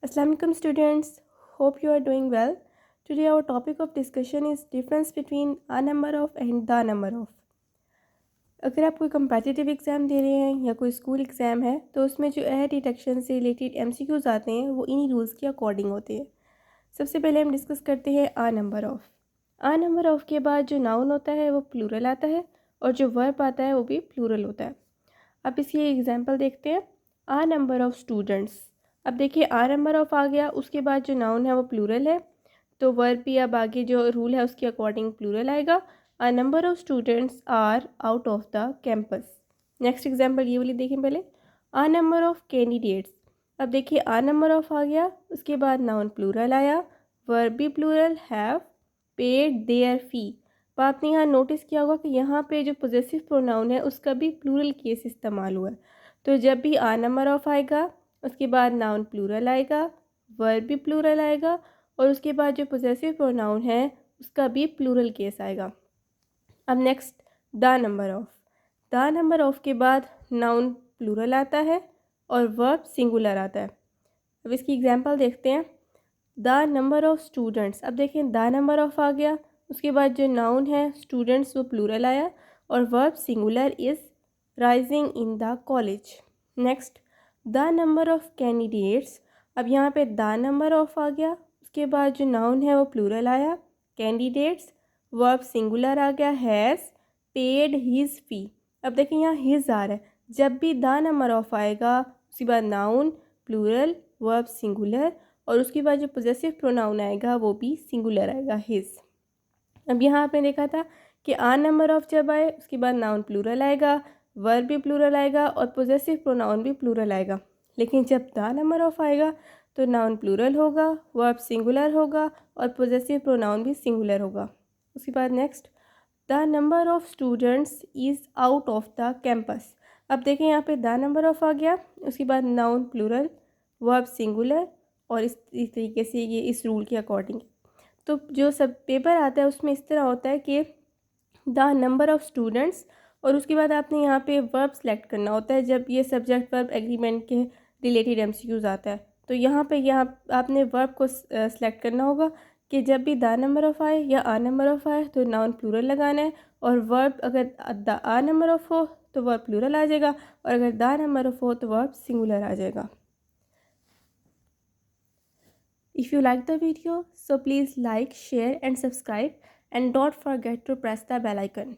Assalamualaikum students, hope you are doing well. Today our topic of discussion is difference between a number of and the number of. अगर आप कोई competitive exam दे रहे हैं या कोई school exam है तो उसमें जो एयर डिटेक्शन से रिलेटेड MCQs आते हैं वो इन्हीं रूल्स के अकॉर्डिंग होते हैं। सबसे पहले हम डिस्कस करते हैं a number of. A number of के बाद जो नाउन होता है वो प्लूरल आता है और जो वर्ब आता है वो भी प्लूरल होता है। अब इसकी एग्जांपल देखते हैं। A number of students. अब देखिए आ नंबर ऑफ़ आ गया, उसके बाद जो नाउन है वो प्लूरल है तो वर्ब भी अब आगे जो रूल है उसके अकॉर्डिंग प्लूरल आएगा। A number of students are out of the campus. Next example ये वाली देखें पहले। A number of candidates. अब देखिए आ नंबर ऑफ़ आ गया, उसके बाद नाउन प्लूरल आया, वर्ब भी plural, have paid their fee. तो आपने यहाँ नोटिस किया होगा कि यहाँ पे जो पोजेसिव प्रोनाउन है उसका भी प्लूरल केस इस्तेमाल हुआ है। तो जब भी आ नंबर ऑफ़ आएगा उसके बाद नाउन प्लूरल आएगा, वर्ब भी प्लूरल आएगा और उसके बाद जो पोजेसिव प्रोनाउन है उसका भी प्लूरल केस आएगा। अब next the number of. The number of के बाद नाउन प्लूरल आता है और वर्ब सिंगुलर आता है। अब इसकी एग्जांपल देखते हैं। The number of students. अब देखें द नंबर ऑफ़ आ गया, उसके बाद जो नाउन है स्टूडेंट्स वो प्लूरल आया और verb singular is rising in the college. Next the number of candidates. अब यहाँ पे द नंबर ऑफ़ आ गया, उसके बाद जो नाउन है वो प्लूरल आया, कैंडिडेट्स, वर्ब सिंगुलर आ गया, हैज़ पेड हिज फ़ी। अब देखिए यहाँ हिज आ रहा है, जब भी द नंबर ऑफ़ आएगा उसके बाद नाउन प्लूरल, वर्ब सिंगुलर और उसके बाद जो पोजेसिव प्रोनाउन आएगा वो भी सिंगुलर आएगा, हिज। अब यहाँ आपने देखा था कि आ नंबर ऑफ़ जब आए उसके बाद नाउन प्लूरल आएगा, वर्ब भी प्लूरल आएगा और पोजेसिव प्रोनाउन भी प्लूरल आएगा। लेकिन जब द नंबर ऑफ़ आएगा तो नाउन प्लूरल होगा, वर्ब सिंगुलर होगा और पोजेसिव प्रोनाउन भी सिंगुलर होगा। उसके बाद next the number of students is out of the campus. अब देखें यहाँ पे द नंबर ऑफ़ आ गया, उसके बाद नाउन प्लूरल, वर्ब सिंगुलर और इस तरीके से ये इस रूल के अकॉर्डिंग। तो जो सब पेपर आता है उसमें इस तरह होता है कि द नंबर ऑफ़ स्टूडेंट्स और उसके बाद आपने यहाँ पे वर्ब सेलेक्ट करना होता है जब ये सब्जेक्ट वर्ब एग्रीमेंट के रिलेटेड MCQs आता है। तो यहाँ पे यहाँ आपने वर्ब को सेलेक्ट करना होगा कि जब भी द नंबर ऑफ़ आए या आ नंबर ऑफ़ आए तो नाउन प्लूरल लगाना है और वर्ब अगर द आ नंबर ऑफ़ हो तो वर्ब प्लूरल आ जाएगा और अगर द नंबर ऑफ़ हो तो वर्ब सिंगुलर आ जाएगा। If you like the video, so please like, share and subscribe and don't forget to press the bell icon.